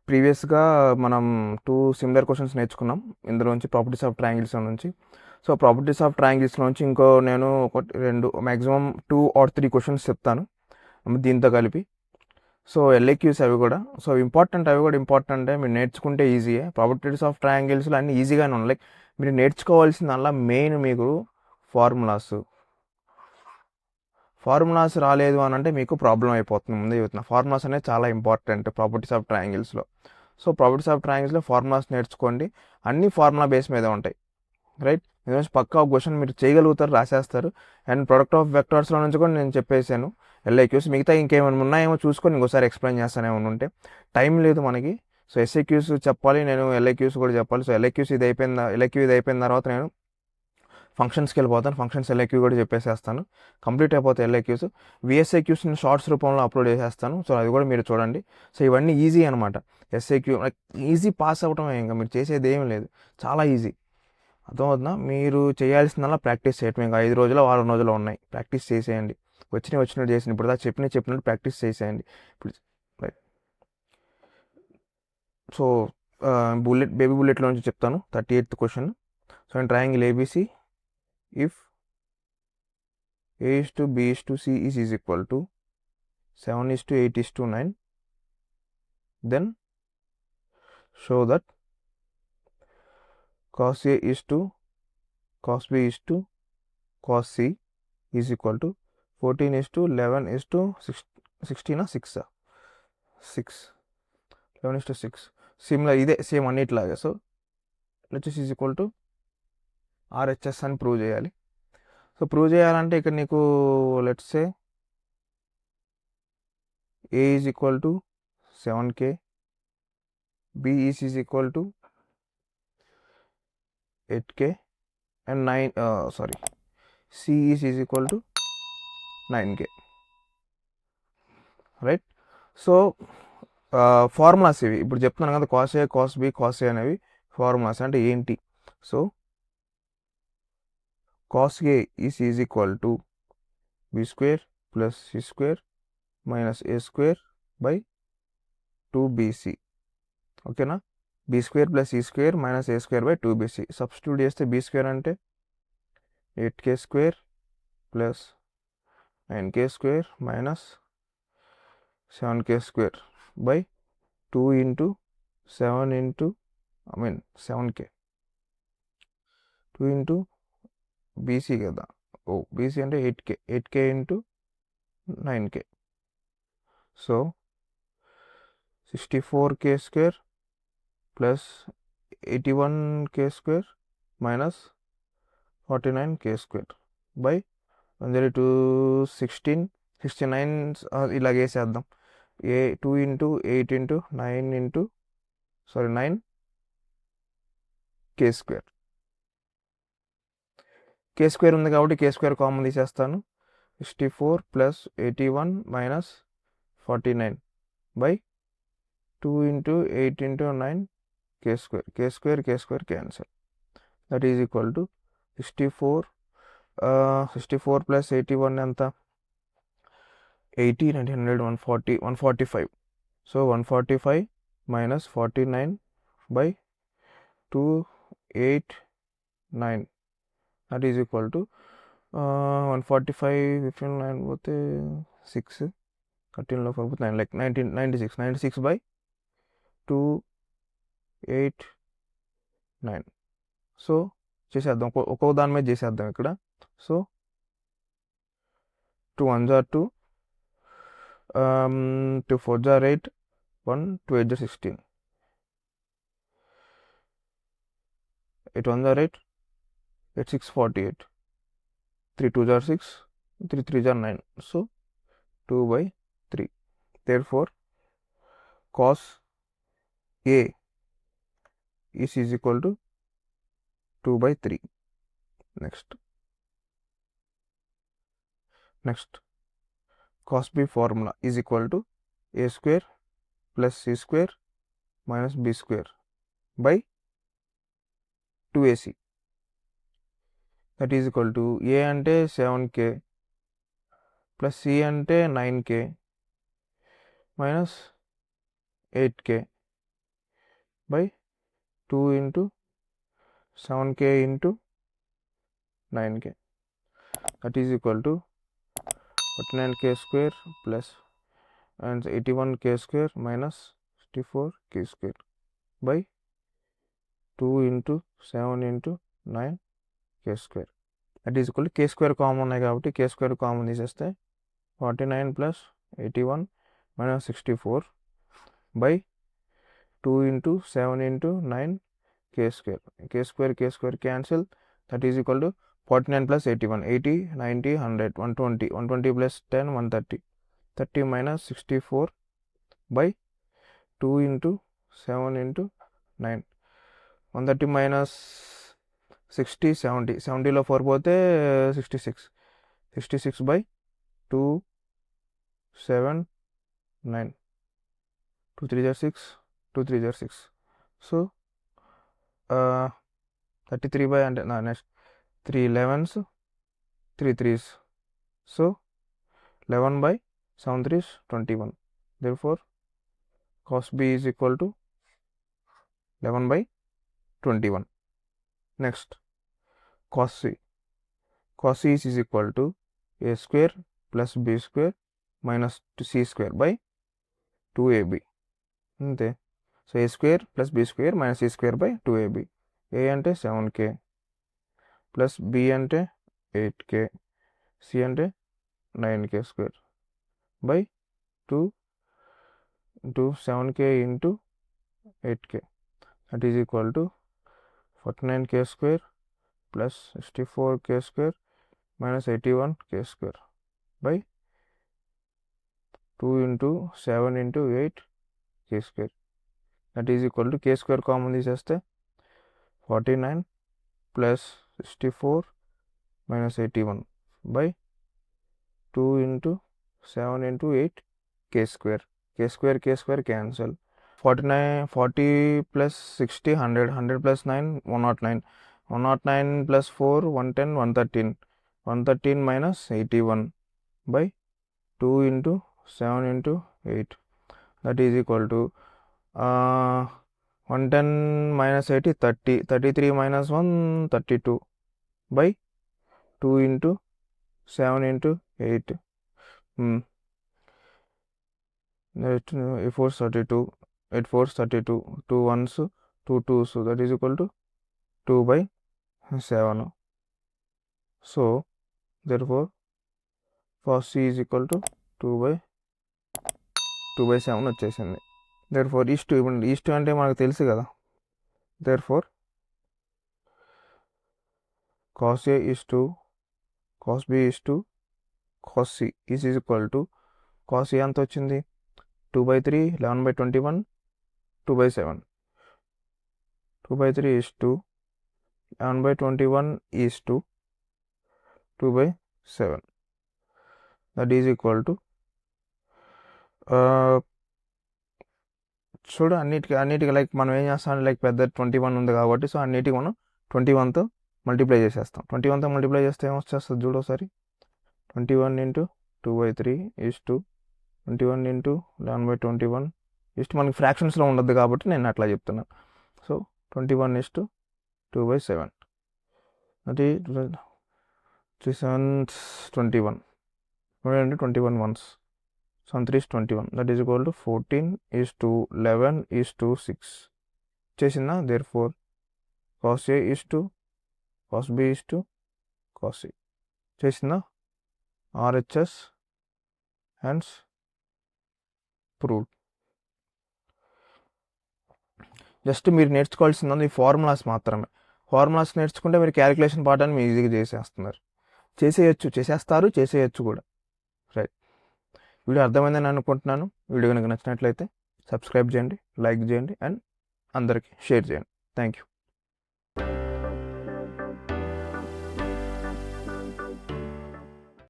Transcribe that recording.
ప్రీవియస్గా మనం 2 similar questions నేర్చుకున్నాం ఇందులోంచి ప్రాపర్టీస్ ఆఫ్ ట్రయాంగిల్స్ నుంచి. సో ప్రాపర్టీస్ ఆఫ్ ట్రయాంగిల్స్లోంచి ఇంకో నేను ఒకటి 2 మ్యాక్సిమం 2 or 3 క్వశ్చన్స్ చెప్తాను దీంతో కలిపి. సో ఎల్ఏక్యూస్ అవి కూడా అవి కూడా ఇంపార్టెంటే, మీరు నేర్చుకుంటే ఈజీయే. ప్రాపర్టీస్ ఆఫ్ ట్రయాంగిల్స్లో అన్నీ ఈజీగానే ఉన్నాయి. లైక్ మీరు నేర్చుకోవాల్సిందల్లా మెయిన్ మీకు ఫార్ములాస్ రాలేదు అని అంటే మీకు ప్రాబ్లం అయిపోతుంది. ముందే చెప్తున్నా, ఫార్ములాస్ అనేది చాలా ఇంపార్టెంట్ ప్రాపర్టీస్ ఆఫ్ ట్రయాంగిల్స్లో. సో ప్రాపర్టీస్ ఆఫ్ ట్రయాంగిల్స్లో ఫార్ములాస్ నేర్చుకోండి, అన్ని ఫార్ములా బేస్ మీద ఉంటాయి, రైట్. ఎందుకంటే పక్కా ఒక క్వశ్చన్ మీరు చేయగలుగుతారు, రాసేస్తారు. అండ్ ప్రొడక్ట్ ఆఫ్ వెక్టార్స్లో నుంచి కూడా నేను చెప్పేసాను ఎల్ఐక్యూస్. మిగతా ఇంకేమైనా ఉన్నాయేమో చూసుకొని ఇంకోసారి ఎక్స్ప్లెయిన్ చేస్తాను ఏమైనా ఉంటే. టైం లేదు మనకి. సో ఎస్ఏక్యూస్ చెప్పాలి, నేను ఎల్ఐక్యూస్ కూడా చెప్పాలి. సో ఎల్ఐక్యూస్ ఇది అయిపోయిన తర్వాత నేను ఫంక్షన్స్కి వెళ్ళిపోతాను. ఫంక్షన్స్ ఎల్ఐక్యూ కూడా చెప్పేసేస్తాను. కంప్లీట్ అయిపోతాయి ఎల్ఐక్యూస్. విఎస్ఐక్యూస్ని షార్ట్స్ రూపంలో అప్లోడ్ చేసేస్తాను. సో అది కూడా మీరు చూడండి. సో ఇవన్నీ ఈజీ అనమాట. ఎస్ఐక్యూ ఈజీ పాస్ అవ్వటం, ఇంకా మీరు చేసేది ఏమీ లేదు, చాలా ఈజీ. అర్థమవుతుందా? మీరు చేయాల్సిందల్లా ప్రాక్టీస్ చేయటం. ఇంకా 5 రోజులు 6 రోజులు ఉన్నాయి, ప్రాక్టీస్ చేసేయండి. వచ్చినట్టు చేసి ఇప్పుడు దాకా చెప్పినట్టు ప్రాక్టీస్ చేసేయండి. ఇప్పుడు రైట్. సో బేబీ బుల్లెట్లో నుంచి చెప్తాను 38th question. So and triangle ABC, if A/B/C is equal to 7:8:9, then show that cos A is to cos B is to cos C is equal to 14:11:16 6 11:6. Similar, ఇదే same అన్నిట్లాగా. So LHS is equal to RHS అని prove చేయాలి. So prove చేయాలంటే ఇక్కడ నీకు let's say A is equal to 7K, B is equal to 8K and C is equal to 9K, right. So formulas ఇవి ఇప్పుడు చెప్తున్నాను కదా, cos A cos B cos A అనేవి ఫార్ములాస్ అంటే ఏంటి. So cos A is equal to B square plus C square minus A square by 2BC. ఓకేనా? B square plus C square minus A square by 2BC. Substitute చేస్తే B square అంటే 8K square plus 9K square minus 7K square by 2 into 7K 2 into BC కదా. BC అంటే 8K into 9K. So 64K square plus 81K square minus 49K square by 1669 ఇలాగ వేసేద్దాం. 2 into 8 into 9K square. K square ఉంది కాబట్టి K square common తీసేస్తాను. 64 plus 81 minus 49 by 2 into 8 into 9 K square cancel. That is equal to 64 plus 81 ఎంత? 80, 90, 100, 140, 145. So 145 minus 49 by 289. That is equal to 145 9 పోతే 6, 13లో 4 పోతే 9, like 96 by 289. So చేసేద్దాం, ఒక్కొక్క దాని మీద చేసేద్దాం ఇక్కడ. So 2 1s are 2, 2 4s are 8, 1 2 8s are 16, 8 1s are 8, 8 6 48, 3 2s are 6, 3 3s are 9. So 2/3. Therefore cos A is equal to 2/3. Next cos B formula is equal to A square plus C square minus B square by 2AC. That is equal to A అంటే 7K plus C అంటే 9K minus 8K by 2 into 7k into 9k. That is equal to 49k square plus and 81k square minus 64k square by 2 into 7 into 9k square. That is equal to k square common ఉన్నాయి కాబట్టి k square common తీసేస్తే 49 plus 81 minus 64 by 2 into 7 into 9 k square cancel. That is equal to 49 plus 81 80 90 100 120 120 plus 10 130 30 minus 64 by 2 into 7 into 9 130 minus 60 70 70లో 4 పోతే 66 by 2 7 9 2 3 are 6 2 3 are 6 so 33 by and next 3 11s 3 3s so 11 by 7 3 is 21. Therefore cos b is equal to 11 by 21. Next cos c is equal to a square plus b square minus c square by 2ab. అంతే. So a square plus b square minus c square by 2ab. a అంటే 7k plus b అంటే 8k c అంటే 9k square by 2 into 7k into 8k. That is equal to 49k square plus 64k square minus 81k square by 2 into 7 into 8k square. That is equal to k square common తీసేస్తే 49 plus 64 minus 81 by 2 into 7 into 8 k square cancel. 40 plus 60 100 100 plus 9 109 109 plus 4 110 113 113 minus 81 by 2 into 7 into 8. That is equal to 110 minus 80 30 33 minus 1 32 by 2 into 7 into 8. 8 4 32 8 4 32 2 1s 2 2s, so that is equal to 2 by 7. So therefore cos c is equal to 2 by 7 వచ్చేసింది. therefore east అంటే మనకు తెలుసు కదా. therefore cos a is 2 cos b is 2 cos c is equal to cos a ఎంత వచ్చింది 2 by 3 11 by 21 2 by 7 2 by 3 is 2 11 by 21 is 2 2 by 7. That is equal to చూడు అన్నిటికి like మనం ఏం చేస్తాం లైక్ పెద్ద 21 ఉంది కాబట్టి సో అన్నిటికి మనం 21తో మల్టిప్లై చేసేస్తాం. 21తో మల్టిప్లై చేస్తే ఏమొచ్చేస్తుంది చూడు ఒకసారి 21 into 2 by 3 is 2 21 into 11 by 21 is 2 మనకి ఫ్రాక్షన్స్లో ఉండద్దు కాబట్టి నేను అట్లా చెప్తున్నాను. సో 21 is 2 by 7 అది 3 7s 21 21 ones 3 is 21 that is equal to 14 is to 11 is to 6 చేసిందా. therefore cos a is to cos b is to cos c చేసిందా. RHS hence proved. Just మీరు నేర్చుకోవాల్సింది ఫార్ములాస్ మాత్రమే. ఫార్ములాస్ నేర్చుకుంటే మీరు calculation part అని మీరు ఈజీగా చేసేయచ్చు కూడా. రైట్, వీడియో అర్థమైందని అనుకుంటున్నాను. వీడియో కనుక నచ్చినట్లయితే సబ్స్క్రైబ్ చేయండి, లైక్ చేయండి అండ్ అందరికీ షేర్ చేయండి. Thank you.